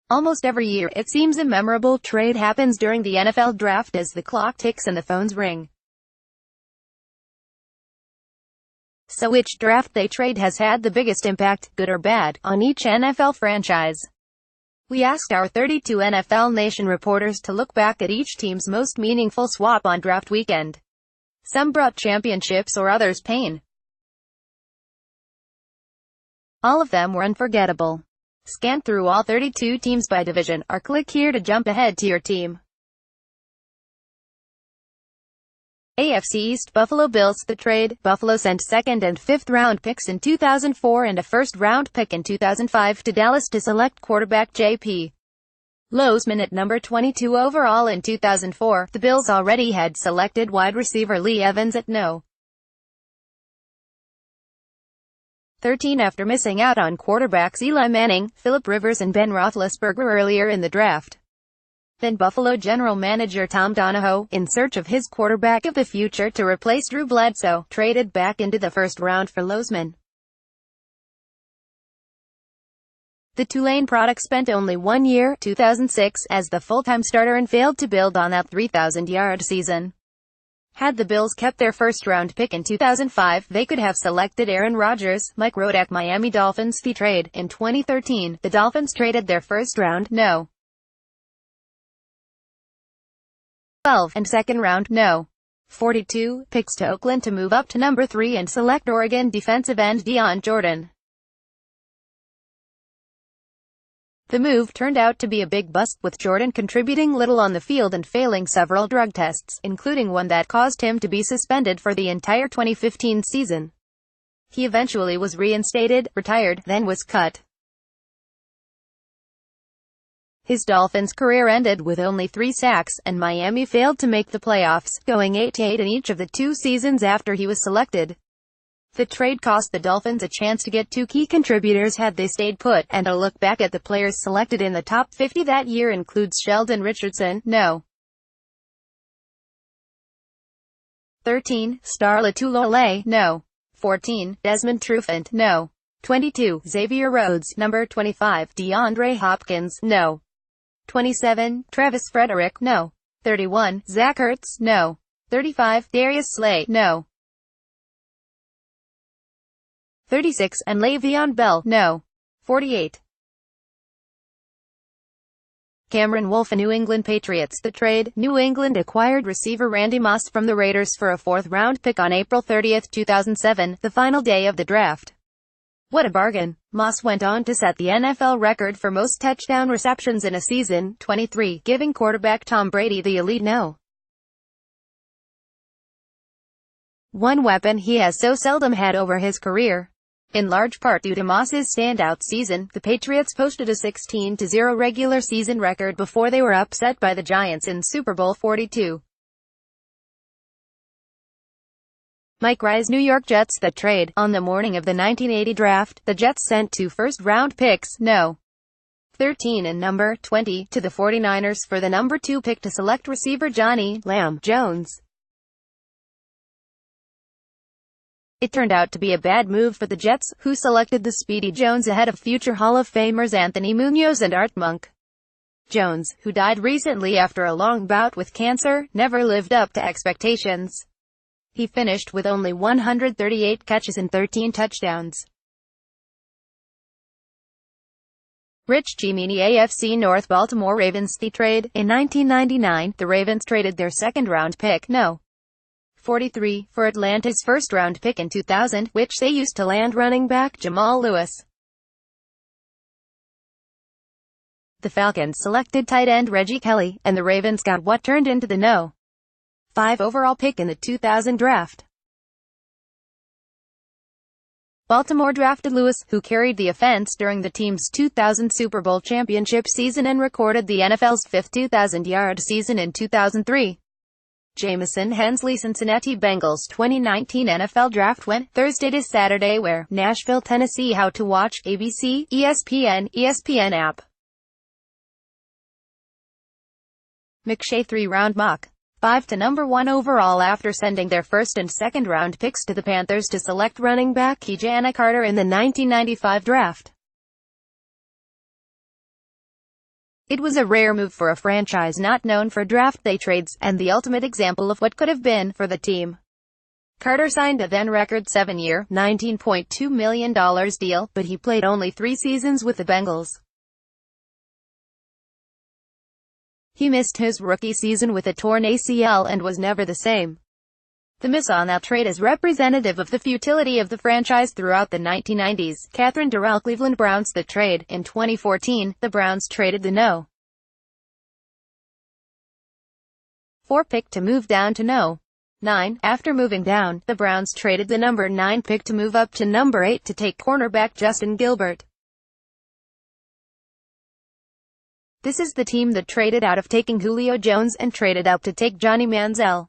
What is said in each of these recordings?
Almost every year, it seems a memorable trade happens during the NFL draft as the clock ticks and the phones ring. So which draft day trade has had the biggest impact, good or bad, on each NFL franchise? We asked our 32 NFL Nation reporters to look back at each team's most meaningful swap on draft weekend. Some brought championships or others pain. All of them were unforgettable. Scan through all 32 teams by division, or click here to jump ahead to your team. AFC East Buffalo Bills. The trade. Buffalo sent 2nd and 5th round picks in 2004 and a 1st round pick in 2005 to Dallas to select quarterback J.P. Losman at number 22 overall in 2004. The Bills already had selected wide receiver Lee Evans at no. 13 after missing out on quarterbacks Eli Manning, Philip Rivers and Ben Roethlisberger earlier in the draft. Then Buffalo general manager Tom Donahoe, in search of his quarterback of the future to replace Drew Bledsoe, traded back into the 1st round for Losman. The Tulane product spent only 1 year, 2006, as the full-time starter and failed to build on that 3,000-yard season. Had the Bills kept their 1st round pick in 2005, they could have selected Aaron Rodgers. Mike Rodak. Miami Dolphins. The trade. In 2013, the Dolphins traded their 1st round, no. 12, and 2nd round, no. 42, picks to Oakland to move up to number 3 and select Oregon defensive end Deion Jordan. The move turned out to be a big bust, with Jordan contributing little on the field and failing several drug tests, including one that caused him to be suspended for the entire 2015 season. He eventually was reinstated, retired, then was cut. His Dolphins career ended with only 3 sacks, and Miami failed to make the playoffs, going 8-8 in each of the 2 seasons after he was selected. The trade cost the Dolphins a chance to get 2 key contributors had they stayed put, and a look back at the players selected in the top 50 that year includes Sheldon Richardson, no. 13, Star Lotulelei, no. 14, Desmond Trufant, no. 22, Xavier Rhodes, number 25, DeAndre Hopkins, no. 27, Travis Frederick, no. 31, Zach Ertz, no. 35, Darius Slay, no. 36, and Le'Veon Bell, no. 48. Cameron Wolfe. New England Patriots. The trade. New England acquired receiver Randy Moss from the Raiders for a 4th round pick on April 30, 2007, the final day of the draft. What a bargain. Moss went on to set the NFL record for most touchdown receptions in a season, 23, giving quarterback Tom Brady the elite no. 1 weapon he has so seldom had over his career. In large part due to Moss's standout season, the Patriots posted a 16-0 regular season record before they were upset by the Giants in Super Bowl 42. Mike Rice. New York Jets. The trade. On the morning of the 1980 draft, the Jets sent 2 first-round picks, no. 13 and number 20, to the 49ers for the number 2 pick to select receiver Johnny "Lamb" Jones. It turned out to be a bad move for the Jets, who selected the speedy Jones ahead of future Hall of Famers Anthony Munoz and Art Monk. Jones, who died recently after a long bout with cancer, never lived up to expectations. He finished with only 138 catches and 13 touchdowns. Rich Cimini. AFC North. Baltimore Ravens. The trade. In 1999, the Ravens traded their 2nd round pick, no. 43, for Atlanta's 1st round pick in 2000, which they used to land running back Jamal Lewis. The Falcons selected tight end Reggie Kelly, and the Ravens got what turned into the no. 5 overall pick in the 2000 draft. Baltimore drafted Lewis, who carried the offense during the team's 2000 Super Bowl championship season and recorded the NFL's 5th 2,000-yard season in 2003. Jamison Hensley. Cincinnati Bengals. 2019 NFL Draft went Thursday to Saturday. Where? Nashville, Tennessee. How to watch. ABC, ESPN, ESPN app. McShay 3-round mock. 5 to number 1 overall after sending their 1st and 2nd round picks to the Panthers to select running back Keyjana Carter in the 1995 draft. It was a rare move for a franchise not known for draft day trades, and the ultimate example of what could have been for the team. Carter signed a then-record 7-year, $19.2 million deal, but he played only 3 seasons with the Bengals. He missed his rookie season with a torn ACL and was never the same. The miss on that trade is representative of the futility of the franchise throughout the 1990s. Catherine Durrell. Cleveland Browns. The trade. In 2014, the Browns traded the No. 4 pick to move down to No. 9. After moving down, the Browns traded the number 9 pick to move up to number 8 to take cornerback Justin Gilbert. This is the team that traded out of taking Julio Jones and traded up to take Johnny Manziel.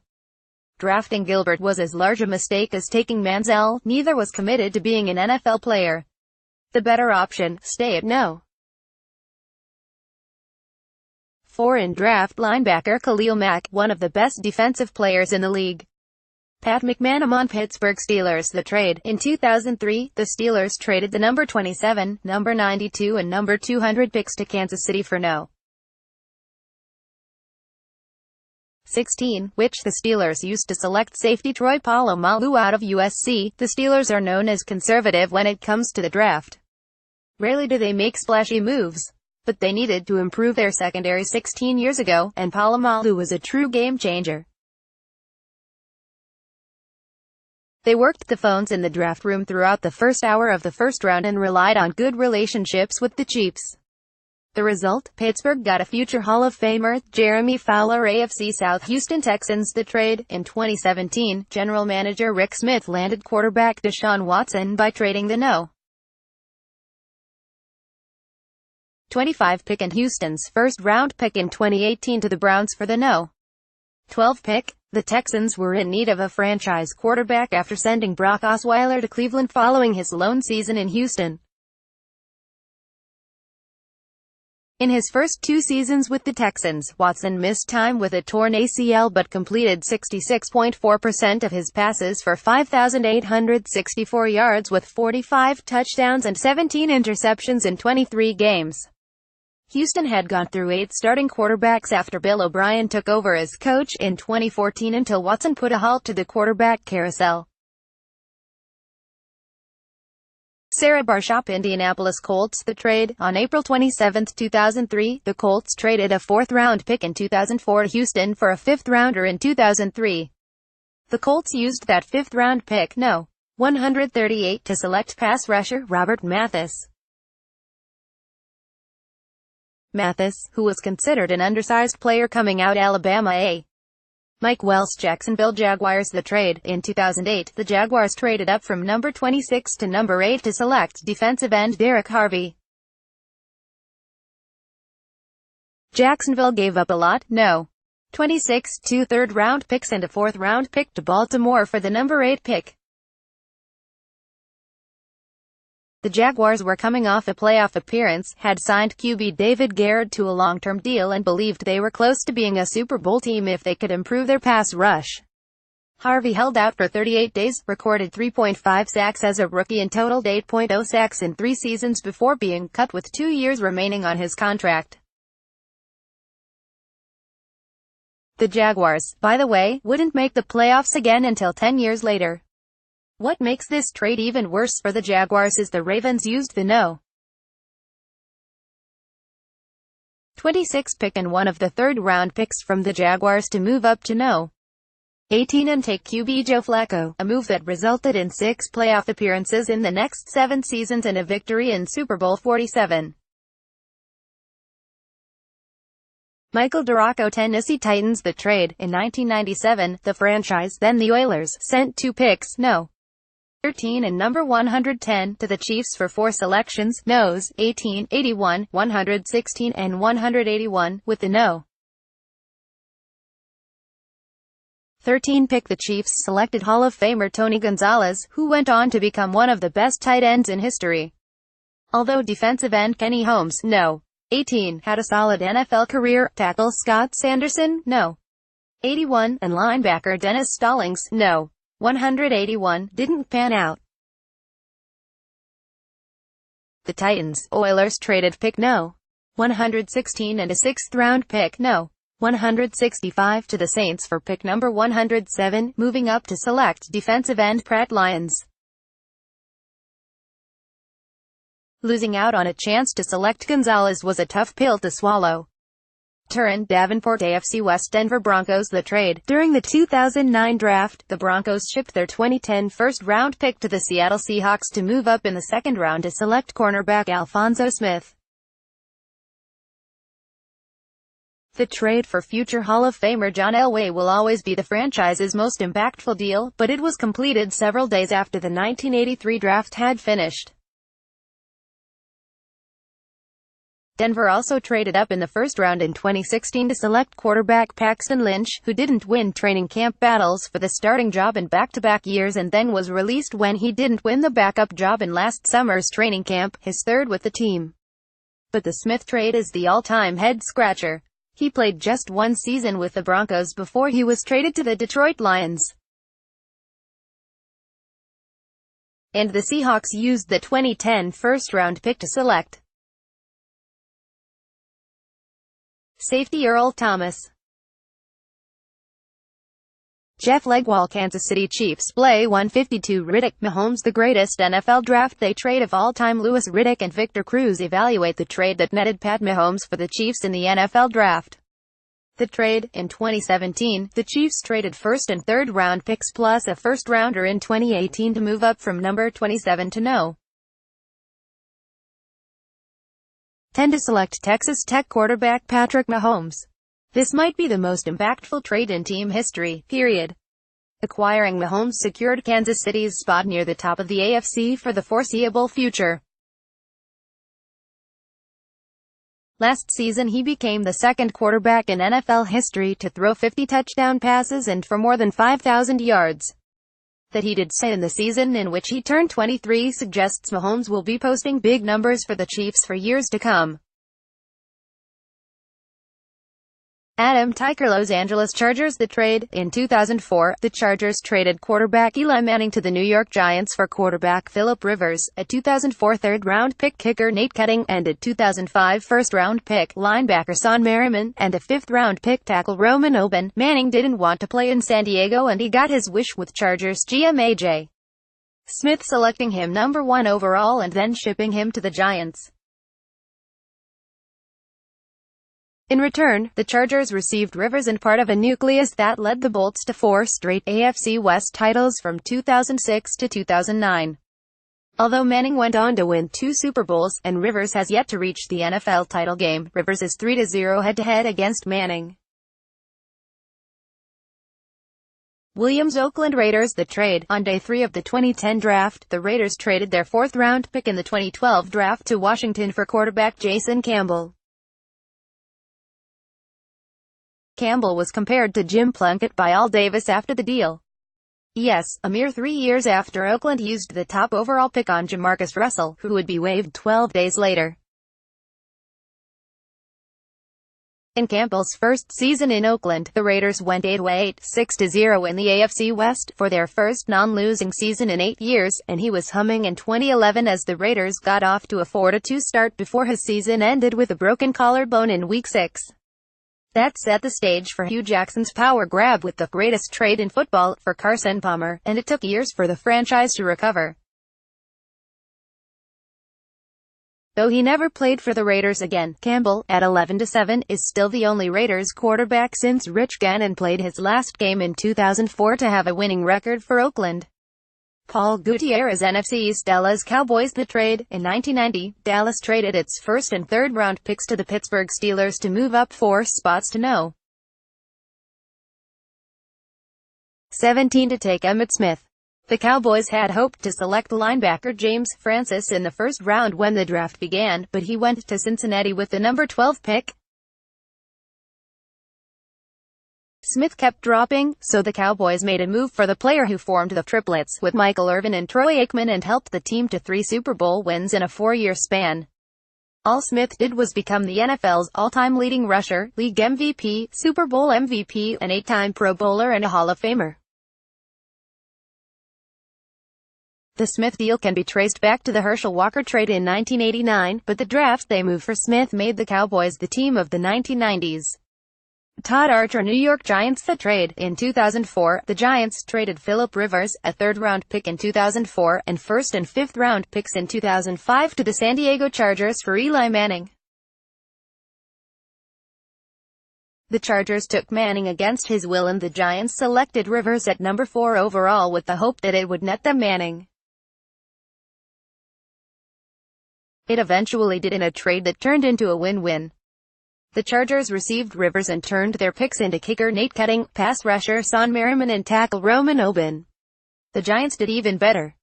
Drafting Gilbert was as large a mistake as taking Manziel. Neither was committed to being an NFL player. The better option, stay at No. 4 in draft linebacker Khalil Mack, one of the best defensive players in the league. Pat McManamon. Pittsburgh Steelers. The trade. In 2003, the Steelers traded the number 27, number 92 and number 200 picks to Kansas City for No. 16, which the Steelers used to select safety Troy Polamalu out of USC. The Steelers are known as conservative when it comes to the draft. Rarely do they make splashy moves, but they needed to improve their secondary 16 years ago, and Polamalu was a true game changer. They worked the phones in the draft room throughout the first hour of the first round and relied on good relationships with the Chiefs. The result? Pittsburgh got a future Hall of Famer, Jeremy Fowler. AFC South. Houston Texans. The trade. In 2017, general manager Rick Smith landed quarterback Deshaun Watson by trading the No. 25 pick and Houston's first-round pick in 2018 to the Browns for the No. 12 pick. The Texans were in need of a franchise quarterback after sending Brock Osweiler to Cleveland following his lone season in Houston. In his first 2 seasons with the Texans, Watson missed time with a torn ACL but completed 66.4% of his passes for 5,864 yards with 45 touchdowns and 17 interceptions in 23 games. Houston had gone through 8 starting quarterbacks after Bill O'Brien took over as coach in 2014 until Watson put a halt to the quarterback carousel. Sarah Barshop. Indianapolis Colts. The trade. On April 27, 2003, the Colts traded a 4th-round pick in 2004 to Houston for a 5th-rounder in 2003. The Colts used that 5th-round pick, No. 138, to select pass rusher Robert Mathis. Mathis, who was considered an undersized player coming out Alabama A. Mike Wells. Jacksonville Jaguars. The trade. In 2008, the Jaguars traded up from number 26 to number 8 to select defensive end Derek Harvey. Jacksonville gave up a lot, No. 26, 2 third-round picks and a 4th-round pick to Baltimore for the number 8 pick. The Jaguars were coming off a playoff appearance, had signed QB David Garrett to a long-term deal and believed they were close to being a Super Bowl team if they could improve their pass rush. Harvey held out for 38 days, recorded 3.5 sacks as a rookie and totaled 8.0 sacks in 3 seasons before being cut with 2 years remaining on his contract. The Jaguars, by the way, wouldn't make the playoffs again until 10 years later. What makes this trade even worse for the Jaguars is the Ravens used the No. 26 pick and one of the 3rd-round picks from the Jaguars to move up to No. 18 and take QB Joe Flacco, a move that resulted in 6 playoff appearances in the next 7 seasons and a victory in Super Bowl 47. Michael Duraco. Tennessee Titans. The trade. In 1997, the franchise, then the Oilers, sent 2 picks, No. 13 and number 110, to the Chiefs for 4 selections, Nos. 18, 81, 116 and 181, with the No. 13 pick. The Chiefs selected Hall of Famer Tony Gonzalez, who went on to become one of the best tight ends in history. Although defensive end Kenny Holmes, No. 18, had a solid NFL career, tackle Scott Sanderson, No. 81, and linebacker Dennis Stallings, No. 181, didn't pan out. The Titans, Oilers traded pick No. 116 and a sixth-round pick. No. 165 to the Saints for pick number 107, moving up to select defensive end Pratt Lyons. Losing out on a chance to select Gonzalez was a tough pill to swallow. Turin Davenport AFC West Denver Broncos. The trade. During the 2009 draft, the Broncos shipped their 2010 first-round pick to the Seattle Seahawks to move up in the second round to select cornerback Alphonso Smith. The trade for future Hall of Famer John Elway will always be the franchise's most impactful deal, but it was completed several days after the 1983 draft had finished. Denver also traded up in the first round in 2016 to select quarterback Paxton Lynch, who didn't win training camp battles for the starting job in back-to-back years and then was released when he didn't win the backup job in last summer's training camp, his third with the team. But the Smith trade is the all-time head-scratcher. He played just one season with the Broncos before he was traded to the Detroit Lions. And the Seahawks used the 2010 first-round pick to select safety Earl Thomas. Jeff Legwold. Kansas City Chiefs play 152 Riddick Mahomes. The greatest NFL draft day trade of all time. Louis Riddick and Victor Cruz evaluate the trade that netted Pat Mahomes for the Chiefs in the NFL draft. The trade. In 2017, the Chiefs traded first and third round picks plus a first rounder in 2018 to move up from number 27 to no. 10 to select Texas Tech quarterback Patrick Mahomes. This might be the most impactful trade in team history, period. Acquiring Mahomes secured Kansas City's spot near the top of the AFC for the foreseeable future. Last season he became the second quarterback in NFL history to throw 50 touchdown passes and for more than 5,000 yards. That he did so in the season in which he turned 23 suggests Mahomes will be posting big numbers for the Chiefs for years to come. Adam Tyker. Los Angeles Chargers. The trade. In 2004, the Chargers traded quarterback Eli Manning to the New York Giants for quarterback Phillip Rivers, a 2004 third-round pick kicker Nate Cutting, and a 2005 first-round pick linebacker Son Merriman, and a fifth-round pick tackle Roman Oben. Manning didn't want to play in San Diego and he got his wish with Chargers GM A.J. Smith selecting him number 1 overall and then shipping him to the Giants. In return, the Chargers received Rivers and part of a nucleus that led the Bolts to 4 straight AFC West titles from 2006 to 2009. Although Manning went on to win 2 Super Bowls, and Rivers has yet to reach the NFL title game, Rivers is 3-0 head-to-head against Manning. Williams. Oakland Raiders. The trade. On day 3 of the 2010 draft, the Raiders traded their 4th-round pick in the 2012 draft to Washington for quarterback Jason Campbell. Campbell was compared to Jim Plunkett by Al Davis after the deal. Yes, a mere 3 years after Oakland used the top overall pick on Jamarcus Russell, who would be waived 12 days later. In Campbell's first season in Oakland, the Raiders went 8-8, 6-0 in the AFC West, for their first non-losing season in 8 years, and he was humming in 2011 as the Raiders got off to a 4-2 start before his season ended with a broken collarbone in Week 6. That set the stage for Hugh Jackson's power grab with the greatest trade in football, for Carson Palmer, and it took years for the franchise to recover. Though he never played for the Raiders again, Campbell, at 11-7, is still the only Raiders quarterback since Rich Gannon played his last game in 2004 to have a winning record for Oakland. Paul Gutierrez. NFC East. Dallas Cowboys. The trade. In 1990, Dallas traded its first and third round picks to the Pittsburgh Steelers to move up 4 spots to no. 17 to take Emmitt Smith. The Cowboys had hoped to select linebacker James Francis in the first round when the draft began, but he went to Cincinnati with the number 12 pick. Smith kept dropping, so the Cowboys made a move for the player who formed the triplets with Michael Irvin and Troy Aikman and helped the team to 3 Super Bowl wins in a 4-year span. All Smith did was become the NFL's all-time leading rusher, league MVP, Super Bowl MVP, an 8-time Pro Bowler and a Hall of Famer. The Smith deal can be traced back to the Herschel Walker trade in 1989, but the draft they moved for Smith made the Cowboys the team of the 1990s. Todd Archer New York Giants. The trade. In 2004, the Giants traded Phillip Rivers, a third-round pick in 2004, and first- and fifth-round picks in 2005 to the San Diego Chargers for Eli Manning. The Chargers took Manning against his will and the Giants selected Rivers at number 4 overall with the hope that it would net them Manning. It eventually did in a trade that turned into a win-win. The Chargers received Rivers and turned their picks into kicker Nate Ketting, pass rusher Son Merriman and tackle Roman Oben. The Giants did even better.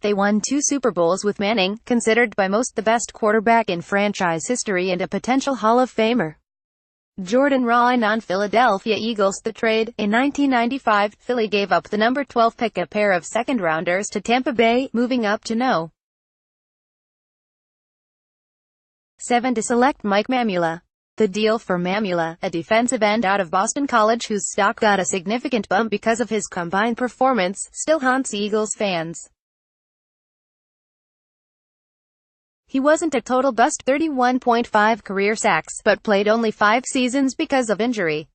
They won 2 Super Bowls with Manning, considered by most the best quarterback in franchise history and a potential Hall of Famer. Jordan Ryan on Philadelphia Eagles. The trade. In 1995, Philly gave up the number 12 pick, a pair of second-rounders, to Tampa Bay, moving up to No. 7 to select Mike Mamula. The deal for Mamula, a defensive end out of Boston College whose stock got a significant bump because of his combined performance, still haunts Eagles fans. He wasn't a total bust, 31.5 career sacks, but played only 5 seasons because of injury.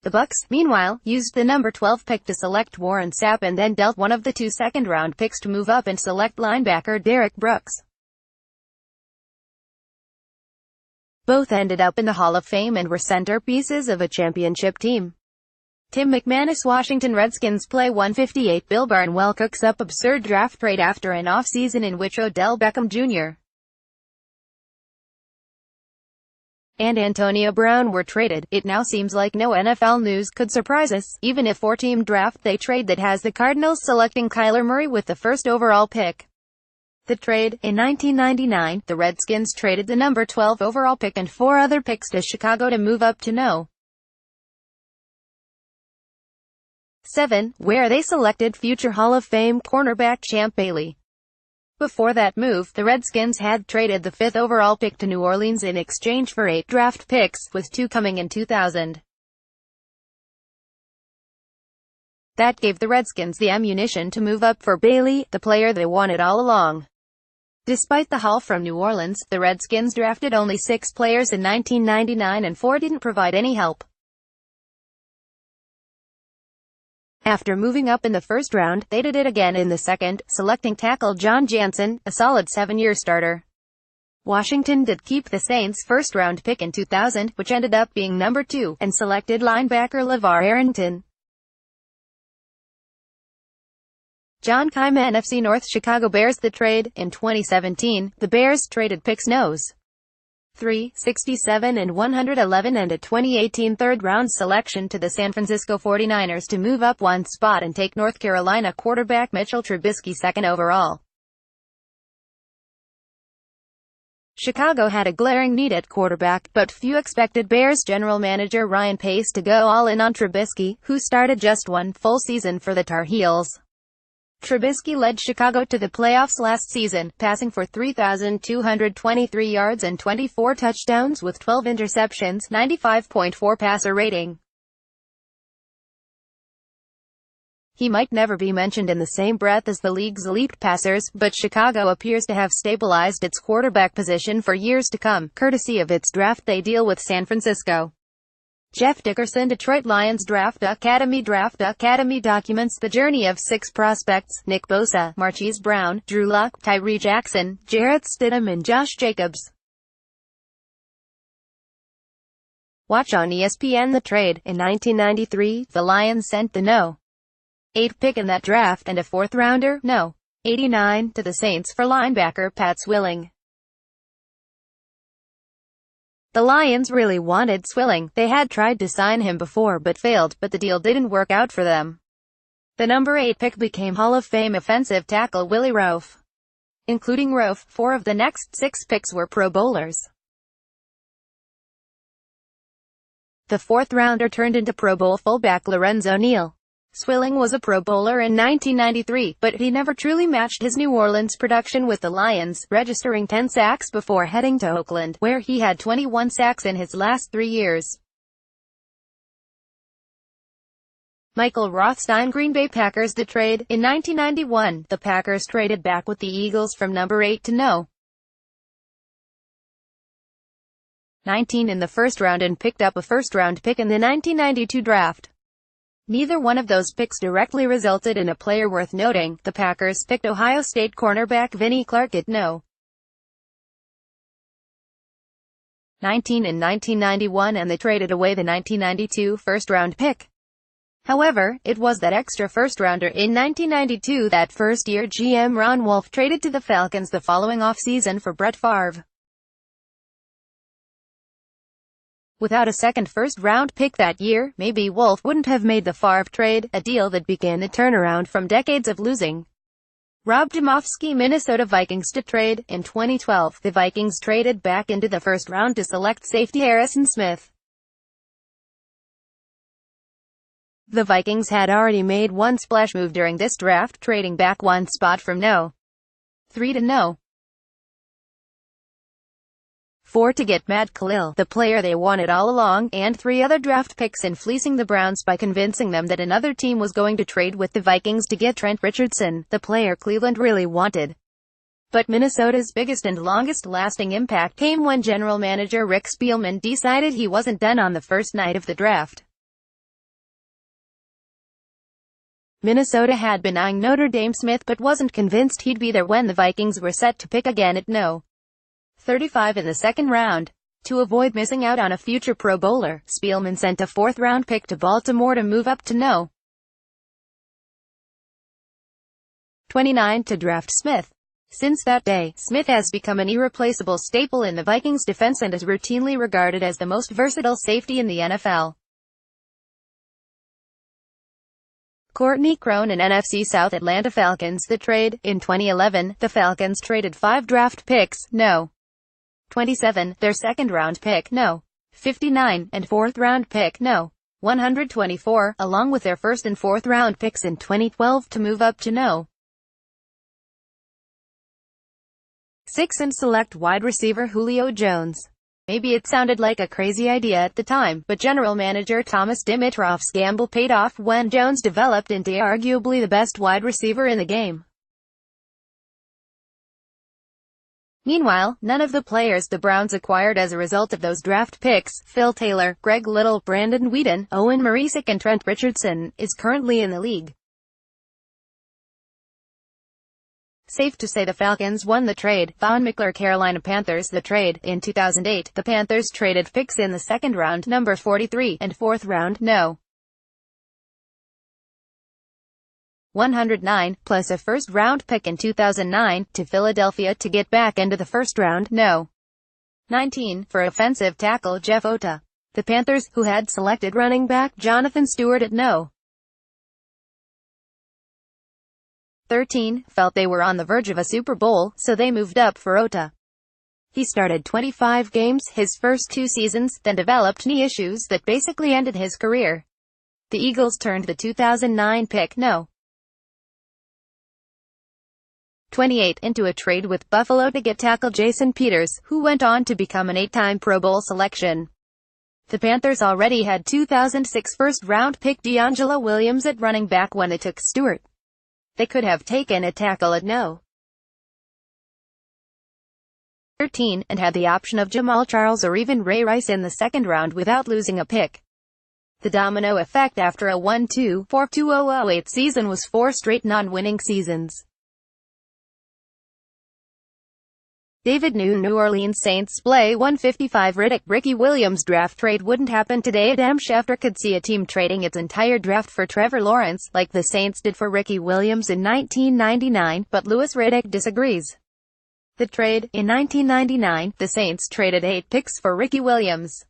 The Bucs, meanwhile, used the number 12 pick to select Warren Sapp and then dealt one of the 2 second-round picks to move up and select linebacker Derek Brooks. Both ended up in the Hall of Fame and were centerpieces of a championship team. Tim McManus. Washington Redskins play 158. Bill Barnwell cooks up absurd draft trade after an offseason in which Odell Beckham Jr. and Antonio Brown were traded. It now seems like no NFL news could surprise us, even if 4-team draft they trade that has the Cardinals selecting Kyler Murray with the first overall pick. The trade. In 1999, the Redskins traded the number 12 overall pick and 4 other picks to Chicago to move up to No. 7, where they selected future Hall of Fame cornerback Champ Bailey. Before that move, the Redskins had traded the 5th overall pick to New Orleans in exchange for 8 draft picks, with 2 coming in 2000. That gave the Redskins the ammunition to move up for Bailey, the player they wanted all along. Despite the haul from New Orleans, the Redskins drafted only 6 players in 1999 and 4 didn't provide any help. After moving up in the first round, they did it again in the second, selecting tackle John Jansen, a solid 7-year starter. Washington did keep the Saints' first-round pick in 2000, which ended up being number 2, and selected linebacker LeVar Arrington. John Kaiman. NFC North. Chicago Bears. The trade. In 2017, the Bears traded picks Nos. 3, 67 and 111 and a 2018 third-round selection to the San Francisco 49ers to move up 1 spot and take North Carolina quarterback Mitchell Trubisky 2nd overall. Chicago had a glaring need at quarterback, but few expected Bears general manager Ryan Pace to go all in on Trubisky, who started just 1 full season for the Tar Heels. Trubisky led Chicago to the playoffs last season, passing for 3,223 yards and 24 touchdowns with 12 interceptions, 95.4 passer rating. He might never be mentioned in the same breath as the league's elite passers, but Chicago appears to have stabilized its quarterback position for years to come, courtesy of its draft day deal with San Francisco. Jeff Dickerson. Detroit Lions Draft Academy documents the journey of 6 prospects: Nick Bosa, Marquise Brown, Drew Lock, Tyree Jackson, Jarrett Stidham and Josh Jacobs. Watch on ESPN. The trade. In 1993, the Lions sent the No. 8 pick in that draft and a 4th-rounder, No. 89, to the Saints for linebacker Pat Swilling. The Lions really wanted Swilling. They had tried to sign him before but failed, but the deal didn't work out for them. The number 8 pick became Hall of Fame offensive tackle Willie Roaf. Including Roaf, 4 of the next 6 picks were Pro Bowlers. The 4th-rounder turned into Pro Bowl fullback Lorenzo Neal. Swilling was a Pro Bowler in 1993, but he never truly matched his New Orleans production with the Lions, registering 10 sacks before heading to Oakland, where he had 21 sacks in his last 3 years. Michael Rothstein, Green Bay Packers. The trade. In 1991, the Packers traded back with the Eagles from number 8 to no. 19 in the first round and picked up a first-round pick in the 1992 draft. Neither one of those picks directly resulted in a player worth noting. The Packers picked Ohio State cornerback Vinnie Clark at no. 19 in 1991, and they traded away the 1992 first-round pick. However, it was that extra first-rounder in 1992 that first-year GM Ron Wolf traded to the Falcons the following offseason for Brett Favre. Without a second first-round pick that year, maybe Wolf wouldn't have made the Favre trade, a deal that began a turnaround from decades of losing. Rob Demovsky, Minnesota Vikings. To trade. In 2012, the Vikings traded back into the first round to select safety Harrison Smith. The Vikings had already made one splash move during this draft, trading back one spot from no. 3 to no. 4 to get Matt Khalil, the player they wanted all along, and 3 other draft picks, in fleecing the Browns by convincing them that another team was going to trade with the Vikings to get Trent Richardson, the player Cleveland really wanted. But Minnesota's biggest and longest-lasting impact came when general manager Rick Spielman decided he wasn't done on the first night of the draft. Minnesota had been eyeing Notre Dame Smith but wasn't convinced he'd be there when the Vikings were set to pick again at no. 35 in the second round. To avoid missing out on a future Pro Bowler, Spielman sent a fourth-round pick to Baltimore to move up to no. 29 to draft Smith. Since that day, Smith has become an irreplaceable staple in the Vikings defense and is routinely regarded as the most versatile safety in the NFL. Courtney Crone and NFC South Atlanta Falcons. The trade. In 2011, the Falcons traded 5 draft picks, no. 27, their second-round pick, no. 59, and fourth-round pick, no. 124, along with their first and fourth-round picks in 2012 to move up to no. 6 and select wide receiver Julio Jones. Maybe it sounded like a crazy idea at the time, but general manager Thomas Dimitrov's gamble paid off when Jones developed into arguably the best wide receiver in the game. Meanwhile, none of the players the Browns acquired as a result of those draft picks, Phil Taylor, Greg Little, Brandon Weeden, Owen Marisick and Trent Richardson, is currently in the league. Safe to say the Falcons won the trade. Von Miller, Carolina Panthers. The trade. In 2008, the Panthers traded picks in the second round, number 43, and fourth round, no. 109, plus a first-round pick in 2009, to Philadelphia to get back into the first round, no. 19, for offensive tackle Jeff Ota. The Panthers, who had selected running back Jonathan Stewart at no. 13, felt they were on the verge of a Super Bowl, so they moved up for Ota. He started 25 games his first 2 seasons, then developed knee issues that basically ended his career. The Eagles turned the 2009 pick, no. 28, into a trade with Buffalo to get tackle Jason Peters, who went on to become an 8-time Pro Bowl selection. The Panthers already had 2006 first-round pick DeAngelo Williams at running back when they took Stewart. They could have taken a tackle at no. 13, and had the option of Jamal Charles or even Ray Rice in the second round without losing a pick. The domino effect after a 1-2-4-2008 season was 4 straight non-winning seasons. David New Orleans Saints play 155 Ricky Williams draft trade wouldn't happen today. Adam Schefter could see a team trading its entire draft for Trevor Lawrence, like the Saints did for Ricky Williams in 1999, but Louis Riddick disagrees. The trade. In 1999, the Saints traded 8 picks for Ricky Williams.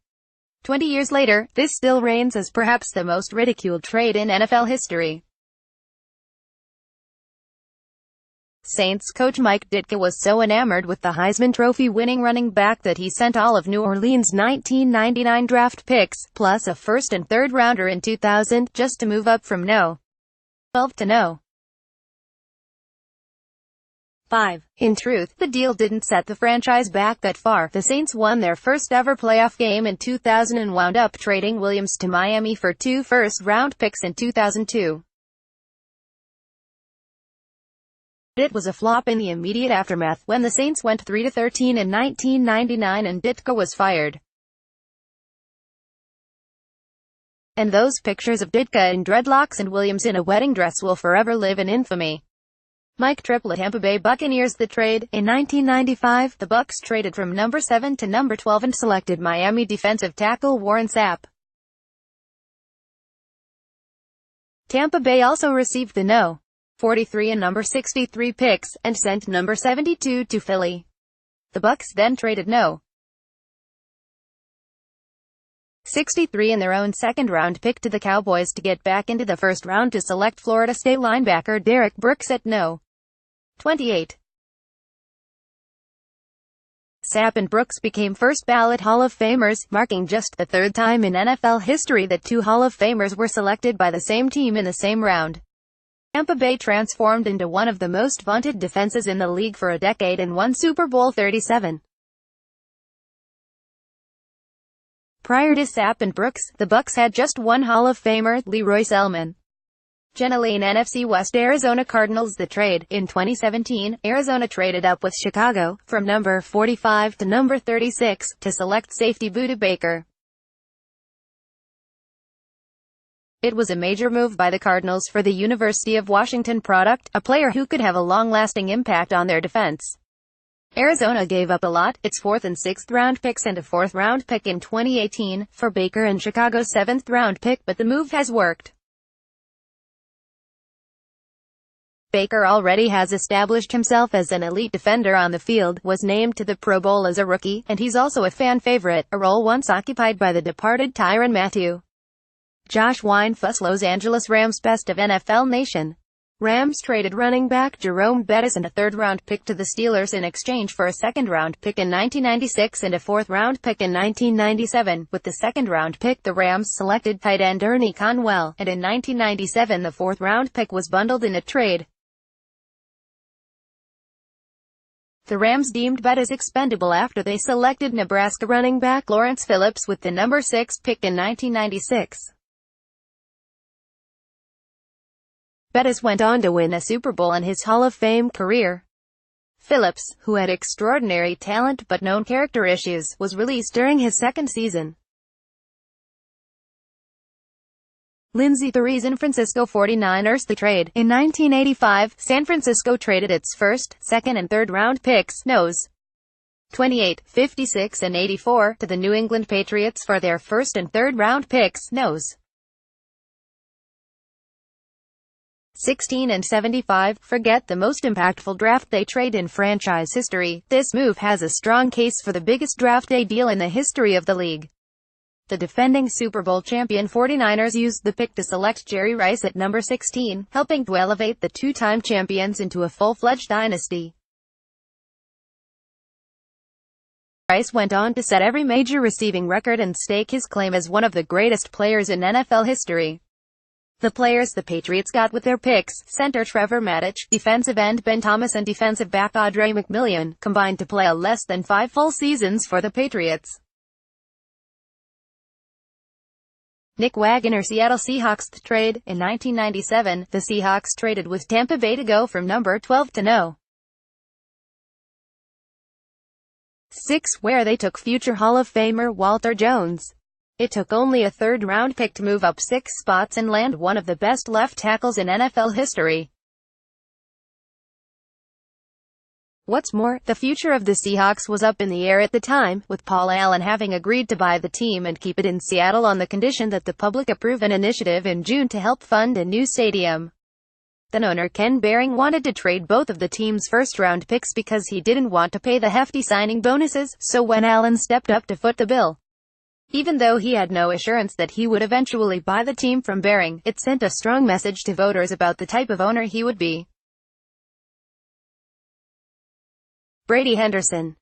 20 years later, this still reigns as perhaps the most ridiculed trade in NFL history. Saints coach Mike Ditka was so enamored with the Heisman Trophy-winning running back that he sent all of New Orleans' 1999 draft picks, plus a first and third rounder in 2000, just to move up from no. 12 to no. 5. In truth, the deal didn't set the franchise back that far. The Saints won their first ever playoff game in 2000 and wound up trading Williams to Miami for 2 first-round picks in 2002. It was a flop in the immediate aftermath, when the Saints went 3-13 in 1999 and Ditka was fired. And those pictures of Ditka in dreadlocks and Williams in a wedding dress will forever live in infamy. Mike Triplett, Tampa Bay Buccaneers. The trade. In 1995, the Bucs traded from number 7 to number 12 and selected Miami defensive tackle Warren Sapp. Tampa Bay also received the No. 43 and number 63 picks, and sent number 72 to Philly. The Bucs then traded No. 63 and their own second-round pick to the Cowboys to get back into the first round to select Florida State linebacker Derek Brooks at No. 28. Sapp and Brooks became first-ballot Hall of Famers, marking just the third time in NFL history that 2 Hall of Famers were selected by the same team in the same round. Tampa Bay transformed into one of the most vaunted defenses in the league for a decade and won Super Bowl 37. Prior to Sapp and Brooks, the Bucs had just one Hall of Famer, Leroy Selmon. Jenna Lane. NFC West. Arizona Cardinals. The trade. In 2017, Arizona traded up with Chicago, from number 45 to number 36, to select safety Budda Baker. It was a major move by the Cardinals for the University of Washington product, a player who could have a long-lasting impact on their defense. Arizona gave up a lot, its 4th and 6th round picks and a 4th round pick in 2018, for Baker and Chicago's 7th round pick, but the move has worked. Baker already has established himself as an elite defender on the field, was named to the Pro Bowl as a rookie, and he's also a fan favorite, a role once occupied by the departed Tyrann Mathieu. Josh Weinfuss. Los Angeles Rams. Best of NFL Nation. Rams traded running back Jerome Bettis and a 3rd-round pick to the Steelers in exchange for a 2nd-round pick in 1996 and a 4th-round pick in 1997. With the 2nd-round pick, the Rams selected tight end Ernie Conwell, and in 1997 the 4th-round pick was bundled in a trade. The Rams deemed Bettis expendable after they selected Nebraska running back Lawrence Phillips with the number 6 pick in 1996. Bettis went on to win a Super Bowl in his Hall of Fame career. Phillips, who had extraordinary talent but known character issues, was released during his 2nd season. Lindsey. The San Francisco 49ers. The trade. In 1985, San Francisco traded its 1st, 2nd and 3rd round picks, nos. 28, 56 and 84, to the New England Patriots for their 1st and 3rd round picks, nos. 16 and 75. Forget the most impactful draft day trade in franchise history. This move has a strong case for the biggest draft day deal in the history of the league. The defending Super Bowl champion 49ers used the pick to select Jerry Rice at number 16, helping to elevate the 2-time champions into a full-fledged dynasty. Rice went on to set every major receiving record and stake his claim as one of the greatest players in NFL history. The players the Patriots got with their picks, center Trevor Maddich, defensive end Ben Thomas and defensive back Audrey McMillian, combined to play a less than 5 full seasons for the Patriots. Nick Wagner. Seattle Seahawks. The trade. In 1997, the Seahawks traded with Tampa Bay to go from number 12 to no. 6, where they took future Hall of Famer Walter Jones. It took only a 3rd-round pick to move up 6 spots and land one of the best left tackles in NFL history. What's more, the future of the Seahawks was up in the air at the time, with Paul Allen having agreed to buy the team and keep it in Seattle on the condition that the public approve an initiative in June to help fund a new stadium. Then owner Ken Behring wanted to trade both of the team's 1st-round picks because he didn't want to pay the hefty signing bonuses, so when Allen stepped up to foot the bill, even though he had no assurance that he would eventually buy the team from Behring, it sent a strong message to voters about the type of owner he would be. Brady Henderson.